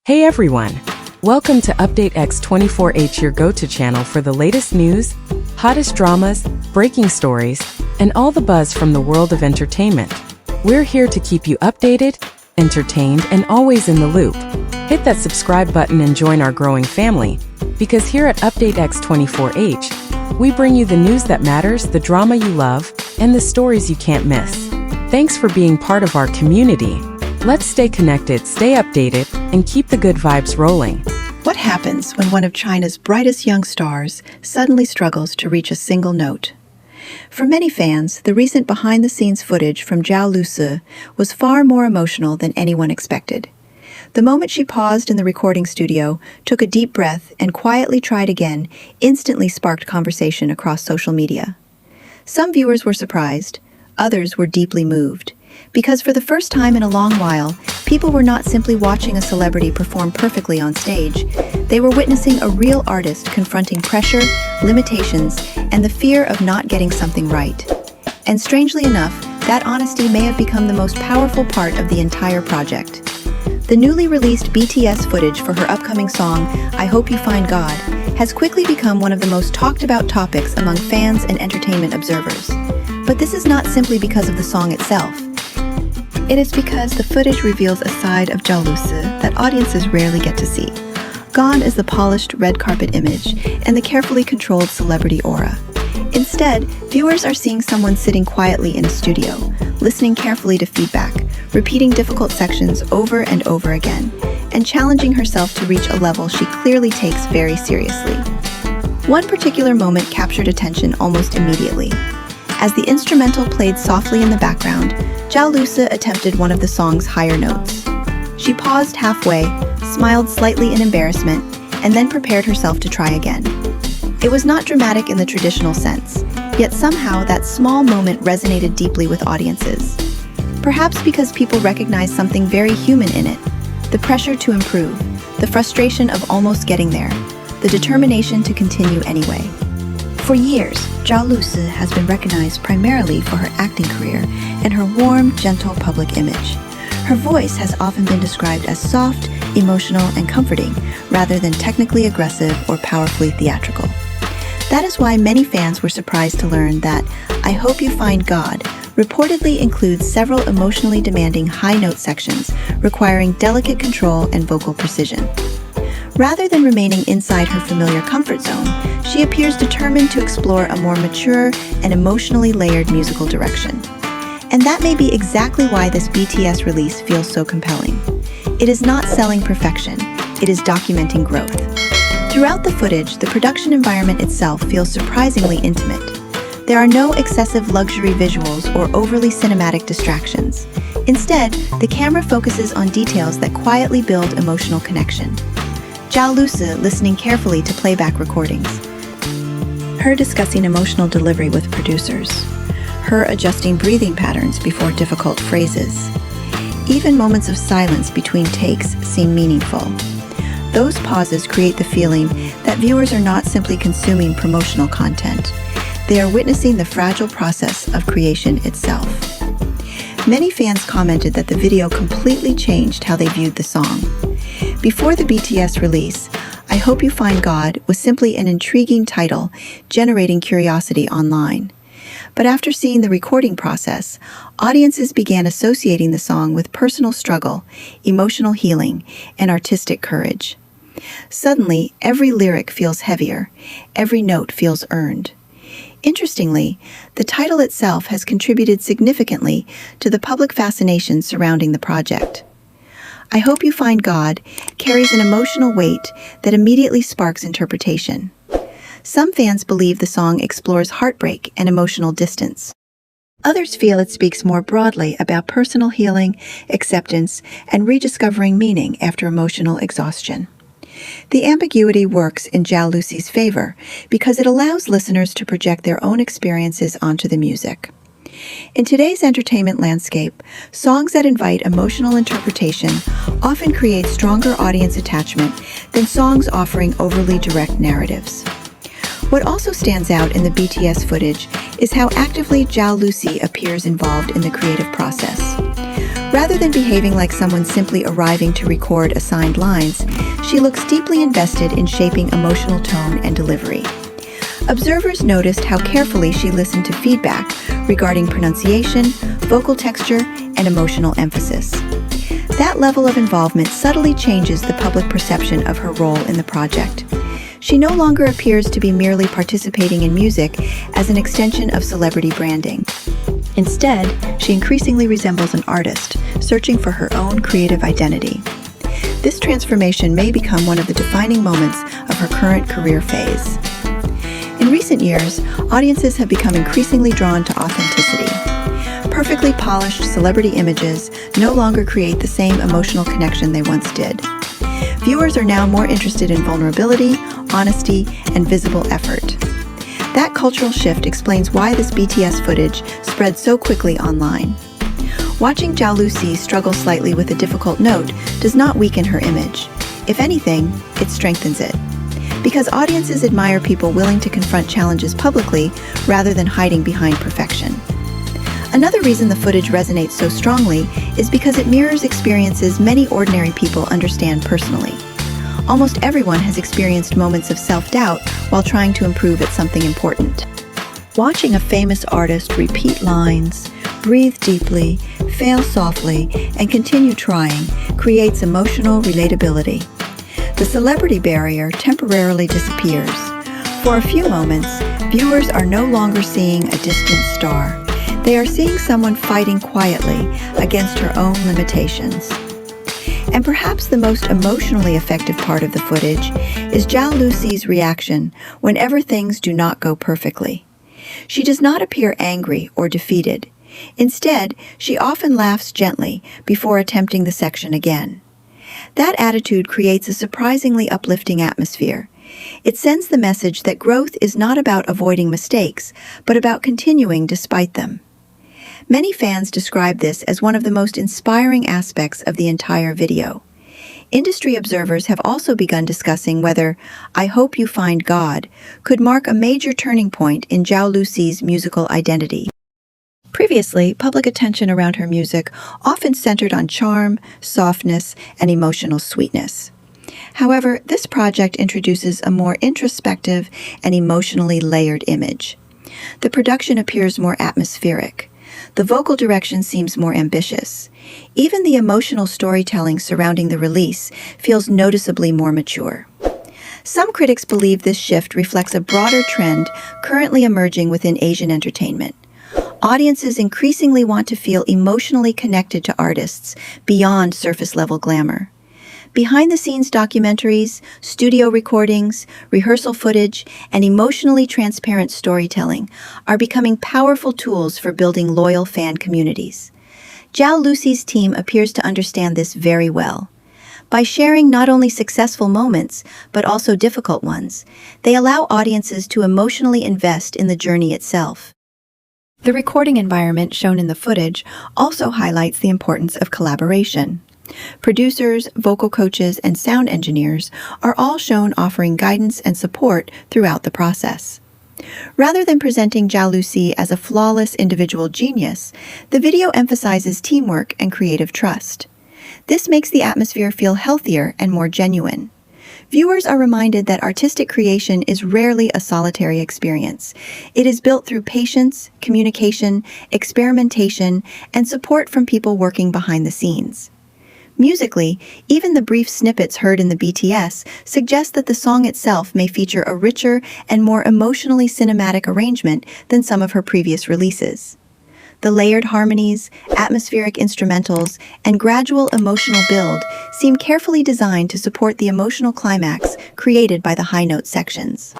Hey everyone! Welcome to Update X24H, your go-to channel for the latest news, hottest dramas, breaking stories, and all the buzz from the world of entertainment. We're here to keep you updated, entertained, and always in the loop. Hit that subscribe button and join our growing family, because here at Update X24H, we bring you the news that matters, the drama you love, and the stories you can't miss. Thanks for being part of our community. Let's stay connected, stay updated, and keep the good vibes rolling. What happens when one of China's brightest young stars suddenly struggles to reach a single note? For many fans, the recent behind-the-scenes footage from Zhao Lusi was far more emotional than anyone expected. The moment she paused in the recording studio, took a deep breath, and quietly tried again, instantly sparked conversation across social media. Some viewers were surprised, others were deeply moved. Because for the first time in a long while, people were not simply watching a celebrity perform perfectly on stage. They were witnessing a real artist confronting pressure, limitations, and the fear of not getting something right. And strangely enough, that honesty may have become the most powerful part of the entire project. The newly released BTS footage for her upcoming song, I Hope You Find God, has quickly become one of the most talked about topics among fans and entertainment observers. But this is not simply because of the song itself. It is because the footage reveals a side of Zhao Lusi that audiences rarely get to see. Gone is the polished red carpet image and the carefully controlled celebrity aura. Instead, viewers are seeing someone sitting quietly in a studio, listening carefully to feedback, repeating difficult sections over and over again, and challenging herself to reach a level she clearly takes very seriously. One particular moment captured attention almost immediately. As the instrumental played softly in the background, Zhao Lusi attempted one of the song's higher notes. She paused halfway, smiled slightly in embarrassment, and then prepared herself to try again. It was not dramatic in the traditional sense, yet somehow that small moment resonated deeply with audiences. Perhaps because people recognized something very human in it: the pressure to improve, the frustration of almost getting there, the determination to continue anyway. For years, Zhao Lusi has been recognized primarily for her acting career and her warm, gentle public image. Her voice has often been described as soft, emotional, and comforting, rather than technically aggressive or powerfully theatrical. That is why many fans were surprised to learn that I Hope You Find God reportedly includes several emotionally demanding high-note sections requiring delicate control and vocal precision. Rather than remaining inside her familiar comfort zone, she appears determined to explore a more mature and emotionally layered musical direction. And that may be exactly why this BTS release feels so compelling. It is not selling perfection, it is documenting growth. Throughout the footage, the production environment itself feels surprisingly intimate. There are no excessive luxury visuals or overly cinematic distractions. Instead, the camera focuses on details that quietly build emotional connection. Zhao Lusi listening carefully to playback recordings, her discussing emotional delivery with producers, her adjusting breathing patterns before difficult phrases. Even moments of silence between takes seem meaningful. Those pauses create the feeling that viewers are not simply consuming promotional content. They are witnessing the fragile process of creation itself. Many fans commented that the video completely changed how they viewed the song. Before the BTS release, I Hope You Find God was simply an intriguing title, generating curiosity online. But after seeing the recording process, audiences began associating the song with personal struggle, emotional healing, and artistic courage. Suddenly, every lyric feels heavier, every note feels earned. Interestingly, the title itself has contributed significantly to the public fascination surrounding the project. I Hope You Find God carries an emotional weight that immediately sparks interpretation. Some fans believe the song explores heartbreak and emotional distance. Others feel it speaks more broadly about personal healing, acceptance, and rediscovering meaning after emotional exhaustion. The ambiguity works in Zhao Lusi's favor because it allows listeners to project their own experiences onto the music. In today's entertainment landscape, songs that invite emotional interpretation often create stronger audience attachment than songs offering overly direct narratives. What also stands out in the BTS footage is how actively Zhao Lusi appears involved in the creative process. Rather than behaving like someone simply arriving to record assigned lines, she looks deeply invested in shaping emotional tone and delivery. Observers noticed how carefully she listened to feedback regarding pronunciation, vocal texture, and emotional emphasis. That level of involvement subtly changes the public perception of her role in the project. She no longer appears to be merely participating in music as an extension of celebrity branding. Instead, she increasingly resembles an artist, searching for her own creative identity. This transformation may become one of the defining moments of her current career phase. In recent years, audiences have become increasingly drawn to authenticity. Perfectly polished celebrity images no longer create the same emotional connection they once did. Viewers are now more interested in vulnerability, honesty, and visible effort. That cultural shift explains why this BTS footage spread so quickly online. Watching Zhao Lusi struggle slightly with a difficult note does not weaken her image. If anything, it strengthens it. Because audiences admire people willing to confront challenges publicly rather than hiding behind perfection. Another reason the footage resonates so strongly is because it mirrors experiences many ordinary people understand personally. Almost everyone has experienced moments of self-doubt while trying to improve at something important. Watching a famous artist repeat lines, breathe deeply, fail softly, and continue trying creates emotional relatability. The celebrity barrier temporarily disappears. For a few moments, viewers are no longer seeing a distant star. They are seeing someone fighting quietly against her own limitations. And perhaps the most emotionally effective part of the footage is Zhao Lusi's reaction whenever things do not go perfectly. She does not appear angry or defeated. Instead, she often laughs gently before attempting the section again. That attitude creates a surprisingly uplifting atmosphere. It sends the message that growth is not about avoiding mistakes, but about continuing despite them. Many fans describe this as one of the most inspiring aspects of the entire video. Industry observers have also begun discussing whether "I Hope You Find God" could mark a major turning point in Zhao Lusi's musical identity. Previously, public attention around her music often centered on charm, softness, and emotional sweetness. However, this project introduces a more introspective and emotionally layered image. The production appears more atmospheric. The vocal direction seems more ambitious. Even the emotional storytelling surrounding the release feels noticeably more mature. Some critics believe this shift reflects a broader trend currently emerging within Asian entertainment. Audiences increasingly want to feel emotionally connected to artists beyond surface-level glamour. Behind-the-scenes documentaries, studio recordings, rehearsal footage, and emotionally transparent storytelling are becoming powerful tools for building loyal fan communities. Zhao Lusi's team appears to understand this very well. By sharing not only successful moments, but also difficult ones, they allow audiences to emotionally invest in the journey itself. The recording environment shown in the footage also highlights the importance of collaboration. Producers, vocal coaches, and sound engineers are all shown offering guidance and support throughout the process. Rather than presenting Zhao Lusi as a flawless individual genius, the video emphasizes teamwork and creative trust. This makes the atmosphere feel healthier and more genuine. Viewers are reminded that artistic creation is rarely a solitary experience. It is built through patience, communication, experimentation, and support from people working behind the scenes. Musically, even the brief snippets heard in the BTS suggest that the song itself may feature a richer and more emotionally cinematic arrangement than some of her previous releases. The layered harmonies, atmospheric instrumentals, and gradual emotional build seem carefully designed to support the emotional climax created by the high-note sections.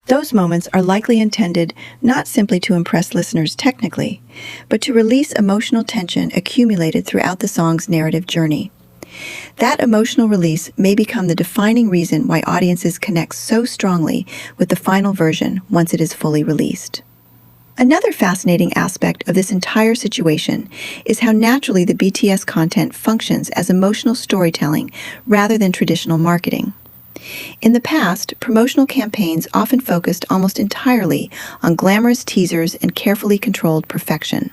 Those moments are likely intended not simply to impress listeners technically, but to release emotional tension accumulated throughout the song's narrative journey. That emotional release may become the defining reason why audiences connect so strongly with the final version once it is fully released. Another fascinating aspect of this entire situation is how naturally the BTS content functions as emotional storytelling rather than traditional marketing. In the past, promotional campaigns often focused almost entirely on glamorous teasers and carefully controlled perfection.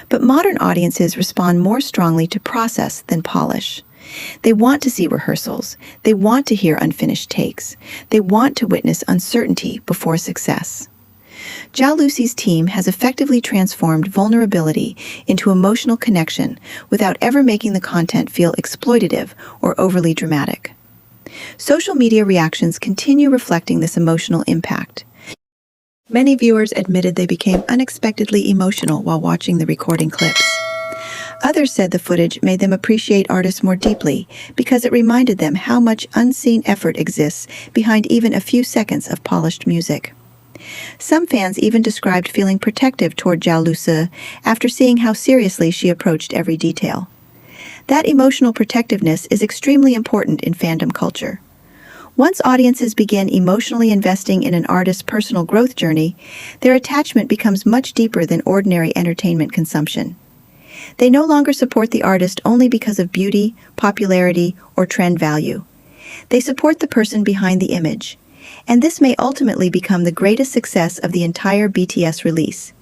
But modern audiences respond more strongly to process than polish. They want to see rehearsals. They want to hear unfinished takes. They want to witness uncertainty before success. Zhao Lusi's team has effectively transformed vulnerability into emotional connection without ever making the content feel exploitative or overly dramatic. Social media reactions continue reflecting this emotional impact. Many viewers admitted they became unexpectedly emotional while watching the recording clips. Others said the footage made them appreciate artists more deeply because it reminded them how much unseen effort exists behind even a few seconds of polished music. Some fans even described feeling protective toward Zhao Lusi after seeing how seriously she approached every detail. That emotional protectiveness is extremely important in fandom culture. Once audiences begin emotionally investing in an artist's personal growth journey, their attachment becomes much deeper than ordinary entertainment consumption. They no longer support the artist only because of beauty, popularity, or trend value. They support the person behind the image. And this may ultimately become the greatest success of the entire BTS release.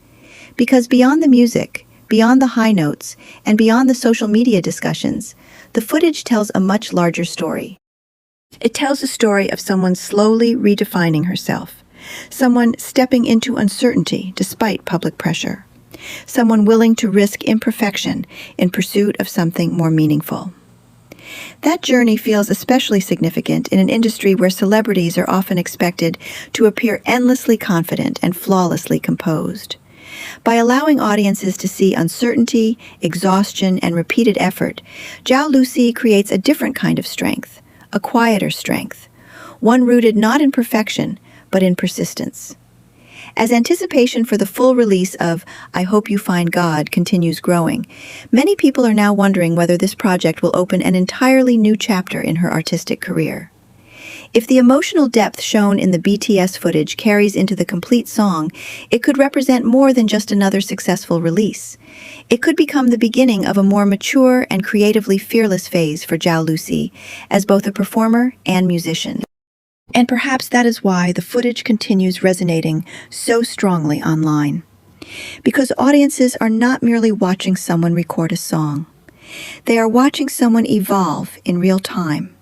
Because beyond the music, beyond the high notes, and beyond the social media discussions, the footage tells a much larger story. It tells a story of someone slowly redefining herself, someone stepping into uncertainty despite public pressure, someone willing to risk imperfection in pursuit of something more meaningful. That journey feels especially significant in an industry where celebrities are often expected to appear endlessly confident and flawlessly composed. By allowing audiences to see uncertainty, exhaustion, and repeated effort, Zhao Lusi creates a different kind of strength, a quieter strength, one rooted not in perfection, but in persistence. As anticipation for the full release of I Hope You Find God continues growing, many people are now wondering whether this project will open an entirely new chapter in her artistic career. If the emotional depth shown in the BTS footage carries into the complete song, it could represent more than just another successful release. It could become the beginning of a more mature and creatively fearless phase for Zhao Lusi as both a performer and musician. And perhaps that is why the footage continues resonating so strongly online. Because audiences are not merely watching someone record a song. They are watching someone evolve in real time.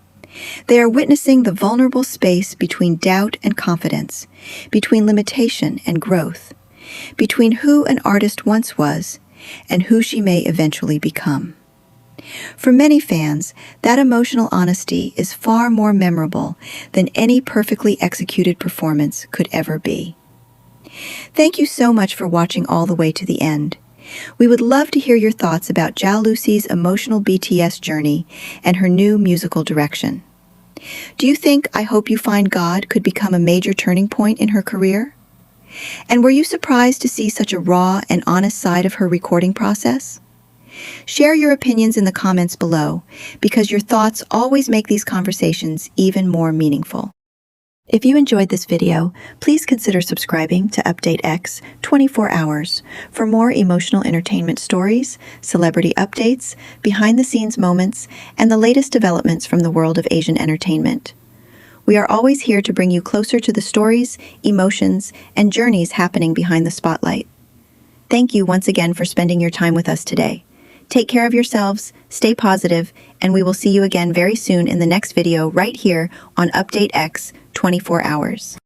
They are witnessing the vulnerable space between doubt and confidence, between limitation and growth, between who an artist once was and who she may eventually become. For many fans, that emotional honesty is far more memorable than any perfectly executed performance could ever be. Thank you so much for watching all the way to the end. We would love to hear your thoughts about Zhao Lusi's emotional BTS journey and her new musical direction. Do you think I Hope You Find God could become a major turning point in her career? And were you surprised to see such a raw and honest side of her recording process? Share your opinions in the comments below, because your thoughts always make these conversations even more meaningful. If you enjoyed this video, please consider subscribing to Update X 24 hours for more emotional entertainment stories, celebrity updates, behind-the-scenes moments, and the latest developments from the world of Asian entertainment. We are always here to bring you closer to the stories, emotions, and journeys happening behind the spotlight. Thank you once again for spending your time with us today. Take care of yourselves, stay positive, and we will see you again very soon in the next video right here on Update X 24 hours.